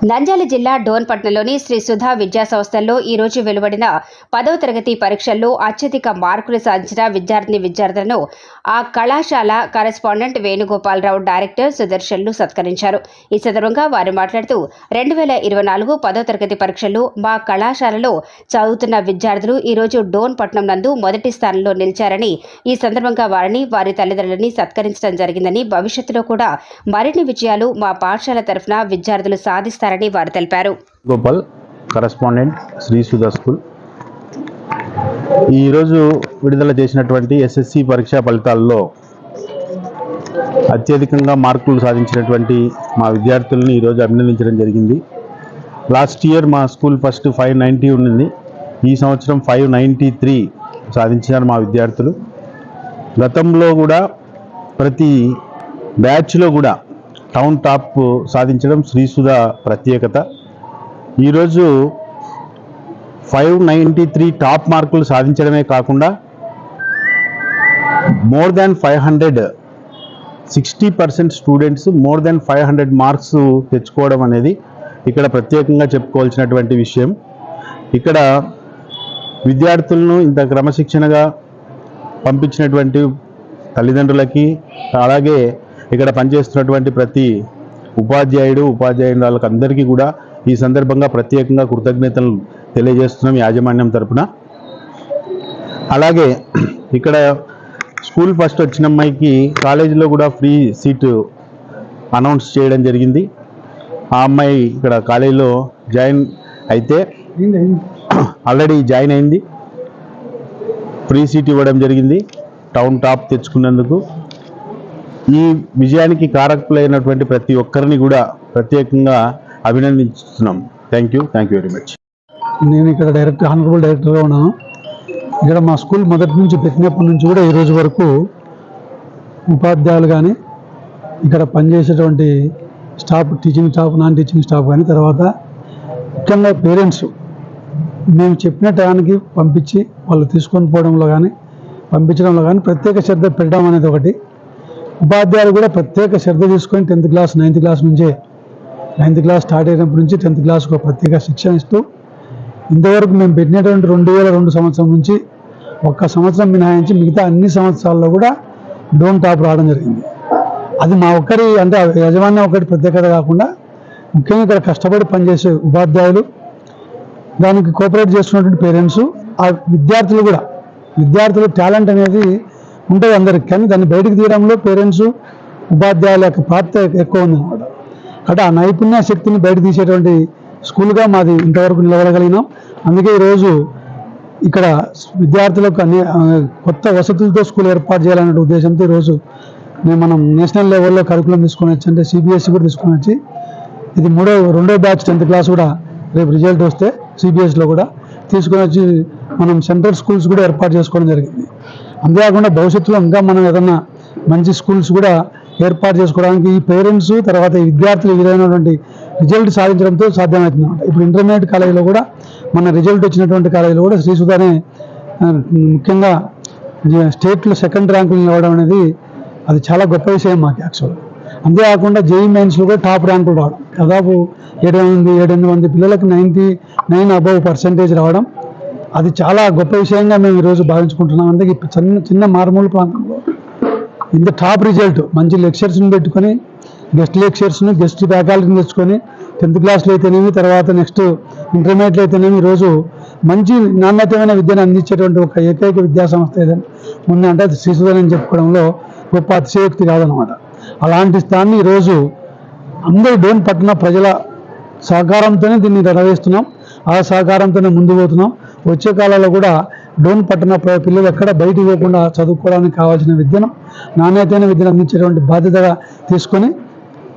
నంద్యాల జిల్లా డోన్పట్నంలోని శ్రీ సుధా విద్యా సంస్థల్లో ఈ రోజు వెలువడిన 10వ తరగతి పరీక్షల్లో అత్యధిక మార్కులు సాధించిన విద్యార్థులను ఆ కళాశాల కరెస్పాండెంట్ వేణుగోపాలరావు డైరెక్టర్ సుదర్శన్లు సత్కరించారు. ఈ సందర్భంగా వారు మాట్లాడుతూ 2024 10వ తరగతి పరీక్షల్లో మా కళాశాలలో చదువుతున్న విద్యార్థులు ఈ రోజు డోన్పట్నం నందు మొదటి స్థానంలో నిలిచారని, ఈ సందర్భంగా వారిని వారి తల్లిదండ్రులని సత్కరించడం జరిగిందని, భవిష్యత్తులో కూడా మరిన్ని విజయాలు మా పాఠశాల తరఫున విద్యార్థులు సాధిస్తారని వారు తెలిపారు. Gopal, correspondent Sri Sudha school. ఈరోజు విడుదల చేసినటువంటి ఎస్ఎస్సి పరీక్షా ఫలితాల్లో అత్యధికంగా మార్కులు సాధించినటువంటి మా విద్యార్థులను ఈరోజు అభినందించడం జరిగింది. లాస్ట్ ఇయర్ మా స్కూల్ ఫస్ట్ 590 ఉండింది. ఈ సంవత్సరం 593 సాధించారు మా విద్యార్థులు. గతంలో కూడా ప్రతి బ్యాచ్లో కూడా టౌన్ టాప్ సాధించడం శ్రీసుధా ప్రత్యేకత. ఈరోజు 593 టాప్ మార్కులు సాధించడమే కాకుండా more than 500 60% students more than 500 marks తెచ్చుకోవడం అనేది ఇక్కడ ప్రత్యేకంగా చెప్పుకోవాల్సినటువంటి విషయం. ఇక్కడ విద్యార్థులను ఇంత క్రమశిక్షణగా పంపించినటువంటి తల్లిదండ్రులకి, అలాగే ఇక్కడ పనిచేస్తున్నటువంటి ప్రతి ఉపాధ్యాయురాలకు అందరికీ కూడా ఈ సందర్భంగా ప్రత్యేకంగా కృతజ్ఞతలు తెలియజేస్తున్నాం యాజమాన్యం తరపున. అలాగే ఇక్కడ స్కూల్ ఫస్ట్ వచ్చిన అమ్మాయికి కాలేజీలో కూడా ఫ్రీ సీటు అనౌన్స్ చేయడం జరిగింది. ఆ అమ్మాయి ఇక్కడ కాలేజీలో జాయిన్ అయితే ఆల్రెడీ జాయిన్ అయింది. ఫ్రీ సీట్ ఇవ్వడం జరిగింది టౌన్ టాప్ తెచ్చుకున్నందుకు. ఈ విజయానికి కారకులైనటువంటి ప్రతి ఒక్కరిని కూడా ప్రత్యేకంగా అభినందిస్తున్నాం. Thank you very much. నేను ఇక్కడ ఆనరబుల్ డైరెక్టర్గా ఉన్నాను. ఇక్కడ మా స్కూల్ మొదటి నుంచి పెట్టినప్పటి నుంచి కూడా ఈరోజు వరకు ఉపాధ్యాయులు కానీ, ఇక్కడ పనిచేసేటువంటి staff, teaching staff, non teaching staff కానీ, తర్వాత ముఖ్యంగా పేరెంట్స్ మేము చెప్పిన టయానికి పంపించి వాళ్ళు తీసుకొని పోవడంలో కానీ, పంపించడంలో కానీ ప్రత్యేక శ్రద్ధ పెట్టడం అనేది ఒకటి. ఉపాధ్యాయులు కూడా ప్రత్యేక శ్రద్ధ తీసుకొని 10th క్లాస్ 9th క్లాస్ నుంచే 9th క్లాస్ స్టార్ట్ అయినప్పటి నుంచి 10th క్లాస్కు ప్రత్యేక శిక్షణ ఇస్తూ ఇంతవరకు మేము పెట్టినటువంటి 2002 సంవత్సరం నుంచి ఒక్క సంవత్సరం మినహాయించి మిగతా అన్ని సంవత్సరాల్లో కూడా డోన్ టాప్ రావడం జరిగింది. అది మా ఒక్కరి అంటే యాజమాన్యం ఒకటి ప్రత్యేకత కాకుండా ముఖ్యంగా ఇక్కడ కష్టపడి పనిచేసే ఉపాధ్యాయులు, దానికి కోఆపరేట్ చేస్తున్నటువంటి పేరెంట్స్, ఆ విద్యార్థుల టాలెంట్ అనేది ఉంటుంది అందరికి, కానీ దాన్ని బయటకు తీయడంలో పేరెంట్స్, ఉపాధ్యాయుల యొక్క పాత్ర ఎక్కువ ఉందన్నమాట. అంటే ఆ నైపుణ్య శక్తిని బయట తీసేటువంటి స్కూల్గా మాది ఇంతవరకు నిలబడగలిగినాం. అందుకే ఈరోజు ఇక్కడ విద్యార్థులకు కొత్త వసతులతో స్కూల్ ఏర్పాటు చేయాలనే ఉద్దేశంతో ఈరోజు మనం నేషనల్ లెవెల్లో కరికులం తీసుకొని వచ్చి, అంటే సిబిఎస్ఈ కూడా తీసుకొని వచ్చి, ఇది రెండో బ్యాచ్ 10th క్లాస్ కూడా రేపు రిజల్ట్ వస్తే సిబిఎస్ఈలో కూడా తీసుకొని వచ్చి మనం సెంట్రల్ స్కూల్స్ కూడా ఏర్పాటు చేసుకోవడం జరిగింది. అంతేకాకుండా భవిష్యత్తులో ఇంకా మనం ఏదన్నా మంచి స్కూల్స్ కూడా ఏర్పాటు చేసుకోవడానికి ఈ పేరెంట్స్, తర్వాత ఈ విద్యార్థులు ఈ విధమైనటువంటి రిజల్ట్ సాధించడంతో సాధ్యమవుతుంది అన్నమాట. ఇప్పుడు ఇంటర్మీడియట్ కాలేజీలో కూడా మన రిజల్ట్ వచ్చినటువంటి కాలేజీలో కూడా శ్రీసుధానే ముఖ్యంగా స్టేట్లో 2nd ర్యాంకులు నిలవడం అనేది అది చాలా గొప్ప విషయం మాకు యాక్చువల్గా. అంతేకాకుండా జేఈ మెయిన్స్లో కూడా టాప్ ర్యాంకులు రావడం, దాదాపు 700 మంది పిల్లలకు 99 అబవ్ % రావడం, అది చాలా గొప్ప విషయంగా మేము ఈరోజు భావించుకుంటున్నాం. అందుకే చిన్న మారుమూల ప్రాంతంలో ఇంత టాప్ రిజల్ట్, మంచి లెక్చర్స్ని పెట్టుకొని, గెస్ట్ లెక్చర్స్ను, గెస్ట్ ఫ్యాకల్టీని తెచ్చుకొని 10th క్లాస్లో అయితేనేమి, తర్వాత నెక్స్ట్ ఇంటర్మీడియట్లో అయితేనేమి ఈరోజు మంచి నాణ్యతమైన విద్యను అందించేటువంటి ఒక ఏకైక విద్యా సంస్థ ఏదైనా ఉందంటే అది శ్రీసుధా అని చెప్పుకోవడంలో గొప్ప అతిశయోక్తి కాదనమాట. అలాంటి స్థాన్ని ఈరోజు అందరూ డోన్పట్న ప్రజల సహకారంతోనే దీన్ని నెరవేరుస్తున్నాం. ఆ సహకారంతోనే ముందు పోతున్నాం. వచ్చే కాలంలో కూడా డోన్పట్న పిల్లలు ఎక్కడ బయటికి పోకుండా చదువుకోవడానికి కావాల్సిన విద్యను, నాణ్యతమైన విద్యను అందించేటువంటి బాధ్యతగా తీసుకొని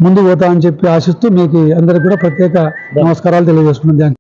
ముందుకు పోతామని చెప్పి ఆశిస్తూ మీకు అందరికీ కూడా ప్రత్యేక నమస్కారాలు తెలియజేసుకున్నాను.